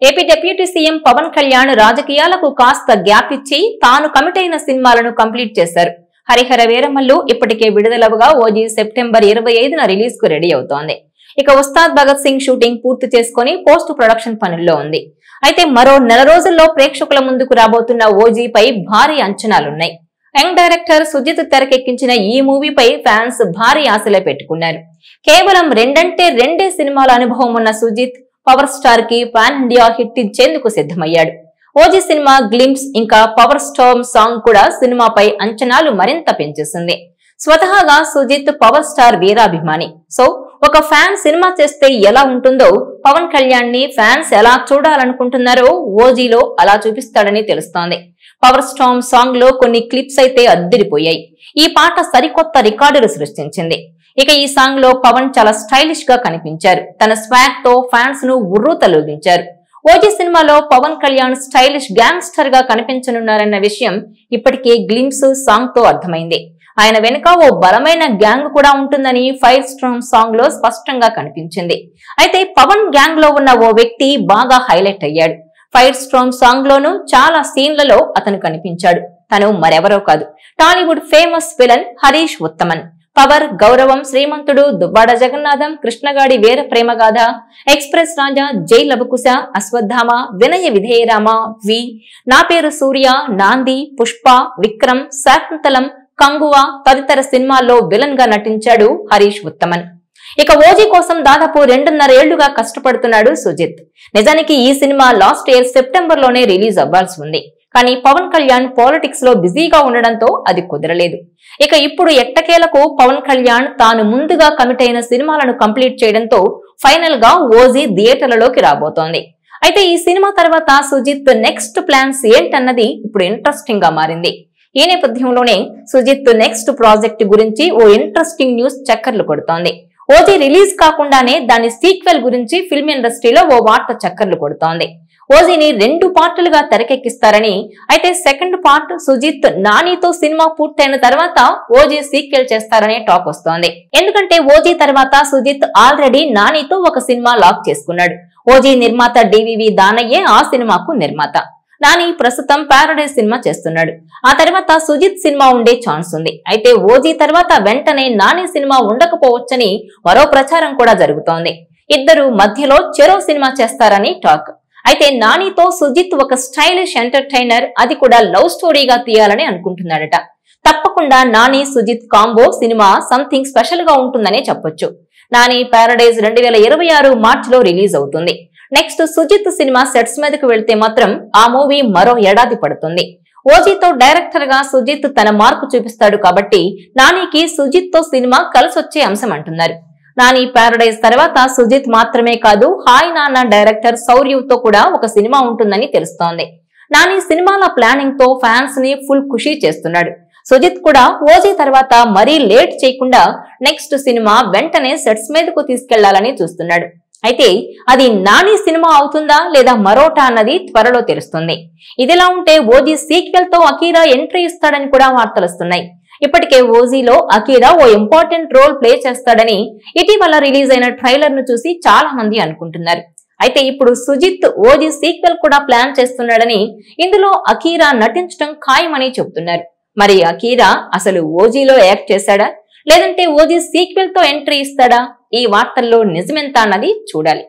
AP deputy CM Pawan Kalyan రాజకీయాలకు కాస్త gap ఇచ్చి తాను కమిట్ అయిన సినిమాలను కంప్లీట్ చేశారు. హరిహర వీరమల్లు ఇప్పటికే విడుదలవగా ఓజీ సెప్టెంబర్ 25న రిలీజ్ కు రెడీ అవుతోంది. ఇక ఉస్తాద్ భగత్ సింగ్ షూటింగ్ పూర్తి చేసుకుని పోస్ట్ ప్రొడక్షన్ పనుల్లో ఉంది. అయితే మరో నెల రోజుల్లో ప్రేక్షకుల ముందుకు రాబోతున్న ఓజీపై భారీ అంచనాలున్నాయి. యంగ్ డైరెక్టర్ సుజిత్ తెరకెక్కించిన ఈ మూవీపై ఫ్యాన్స్ భారీ ఆశలే పెట్టుకున్నారు. కేవలం రెండే సినిమాల అనుభవం ఉన్న సుజిత్ పవర్ స్టార్ కి పాన్ ఇండియా హిట్ ఇచ్చేందుకు సిద్ధమయ్యాడు. ఓజీ సినిమా గ్లింప్స్ ఇంకా పవర్ స్టార్ సాంగ్ కూడా సినిమాపై అంచనాలు మరింత పెంచేసింది. స్వతహాగా సుజిత్ పవర్ స్టార్ వీరాభిమాని. సో ఒక ఫ్యాన్ సినిమా చేస్తే ఎలా ఉంటుందో పవన్ కళ్యాణ్ ని ఫ్యాన్స్ ఎలా చూడాలనుకుంటున్నారో ఓజీలో అలా చూపిస్తాడని తెలుస్తోంది. పవర్ స్టార్ సాంగ్ లో కొన్ని క్లిప్స్ అయితే అద్దిరిపోయాయి. ఈ పాట సరికొత్త రికార్డులు సృష్టించింది. ఇక ఈ సాంగ్ లో పవన్ చాలా స్టైలిష్ గా కనిపించారు. తన స్వాగ్ తో ఫ్యాన్స్ ను ఉర్రూతలూగించారు. ఓజీ సినిమాలో పవన్ కళ్యాణ్ స్టైలిష్ గ్యాంగ్స్టర్ గా కనిపించనున్నారన్న విషయం ఇప్పటికే గ్లింప్స్ సాంగ్ తో అర్థమైంది. ఆయన వెనుక ఓ బలమైన గ్యాంగ్ కూడా ఉంటుందని ఫైర్ స్టార్మ్ సాంగ్ లో స్పష్టంగా కనిపించింది. అయితే పవన్ గ్యాంగ్ లో ఉన్న ఓ వ్యక్తి బాగా హైలైట్ అయ్యాడు. ఫైర్ స్టార్మ్ సాంగ్ లోనూ చాలా సీన్లలో అతను కనిపించాడు. తను మరెవరో కాదు, Tollywood famous villain Harish Uthaman. Power, గౌరవం, శ్రీమంతుడు, దువ్వాడ జగన్నాథం, కృష్ణగాడి వీర ప్రేమగాథ, ఎక్స్ప్రెస్ రాజా, జై లవకుశ, అశ్వత్థామ, వినయ విధేయరామ, వి, నా పేరు సూర్య, నాంది, పుష్ప, విక్రమ్, శాకుంతలం, కంగువ తదితర సినిమాల్లో విలన్ గా నటించాడు హరీష్ ఉత్తమన్. ఇక ఓజీ కోసం దాదాపు 2.5 ఏళ్లుగా కష్టపడుతున్నాడు సుజిత్. నిజానికి ఈ సినిమా లాస్ట్ ఇయర్ సెప్టెంబర్ లోనే రిలీజ్ అవ్వాల్సి ఉంది. కానీ పవన్ కళ్యాణ్ పాలిటిక్స్ లో బిజీగా ఉండడంతో అది కుదరలేదు. ఇక ఇప్పుడు ఎట్టకేలకు పవన్ కళ్యాణ్ తాను ముందుగా కమిట్ అయిన సినిమాలను కంప్లీట్ చేయడంతో ఫైనల్ గా ఓజీ థియేటర్లలోకి రాబోతోంది. అయితే ఈ సినిమా తర్వాత సుజిత్ నెక్స్ట్ ప్లాన్స్ ఏంటన్నది ఇప్పుడు ఇంట్రెస్టింగ్ గా మారింది. ఈ నేపథ్యంలోనే సుజిత్ నెక్స్ట్ ప్రాజెక్ట్ గురించి ఓ ఇంట్రెస్టింగ్ న్యూస్ చక్కర్లు కొడుతోంది. ఓజీ రిలీజ్ కాకుండానే దాని సీక్వెల్ గురించి ఫిల్మ్ ఇండస్ట్రీలో ఓ వార్త చక్కర్లు కొడుతోంది. ఓజీని 2 పార్టులుగా తెరకెక్కిస్తారని, అయితే సెకండ్ పార్ట్ సుజిత్ నానితో సినిమా పూర్తయిన తర్వాత ఓజీ సీక్వెల్ చేస్తారనే టాక్ వస్తోంది. ఎందుకంటే ఓజీ తర్వాత సుజిత్ ఆల్రెడీ నానితో ఒక సినిమా లాక్ చేసుకున్నాడు. ఓజీ నిర్మాత డివివి దానయ్యే ఆ సినిమాకు నిర్మాత. నాని ప్రస్తుతం పారడైజ్ సినిమా చేస్తున్నాడు. ఆ తర్వాత సుజిత్ సినిమా ఉండే ఛాన్స్ ఉంది. అయితే ఓజీ తర్వాత వెంటనే నాని సినిమా ఉండకపోవచ్చని మరో ప్రచారం కూడా జరుగుతోంది. ఇద్దరు మధ్యలో చెరో సినిమా చేస్తారని టాక్. అయితే నానితో సుజిత్ ఒక స్టైలిష్ ఎంటర్టైనర్, అది కూడా లవ్ స్టోరీగా తీయాలని అనుకుంటున్నాడట. తప్పకుండా Nani Sujeeth combo cinema something special గా ఉంటుందనే చెప్పొచ్చు. నాని పారడైజ్ 2026 మార్చిలో రిలీజ్ అవుతుంది. నెక్స్ట్ సుజిత్ సినిమా సెట్స్ మీదకు వెళ్తే మాత్రం ఆ మూవీ మరో ఏడాది పడుతుంది. ఓజీతో డైరెక్టర్ గా సుజిత్ తన మార్కు చూపిస్తాడు కాబట్టి నానికి సుజిత్ తో సినిమా కలిసొచ్చే అంశం అంటున్నారు. నాని పారడైజ్ తర్వాత సుజిత్ మాత్రమే కాదు, హాయ్ నాన్న డైరెక్టర్ సౌర్యతో కూడా ఒక సినిమా ఉంటుందని తెలుస్తోంది. నాని సినిమాల ప్లానింగ్ తో ఫ్యాన్స్ ని ఫుల్ ఖుషీ చేస్తున్నాడు. సుజిత్ కూడా ఓజీ తర్వాత మరీ లేట్ చేయకుండా నెక్స్ట్ సినిమా వెంటనే సెట్స్ మీదకు తీసుకెళ్లాలని చూస్తున్నాడు. అయితే అది నాని సినిమా అవుతుందా లేదా మరోటా అన్నది త్వరలో తెలుస్తుంది. ఇదిలా ఉంటే ఓజీ సీక్వెల్ తో అకీరా ఎంట్రీ ఇస్తాడని కూడా వార్తలుస్తున్నాయి. ఇప్పటికే ఓజీలో అకీరా ఓ ఇంపార్టెంట్ రోల్ ప్లే చేస్తాడని ఇటీవల రిలీజ్ అయిన ట్రైలర్ ను చూసి చాలా మంది అనుకుంటున్నారు. అయితే ఇప్పుడు సుజిత్ ఓజీ సీక్వెల్ కూడా ప్లాన్ చేస్తున్నాడని, ఇందులో అకీరా నటించడం ఖాయమని చెబుతున్నారు. మరి అకీరా అసలు ఓజీలో యాక్ట్ చేశాడా లేదంటే ఓజీ సీక్వెల్ తో ఎంట్రీ ఇస్తాడా? ఈ వార్తల్లో నిజమెంత అన్నది చూడాలి.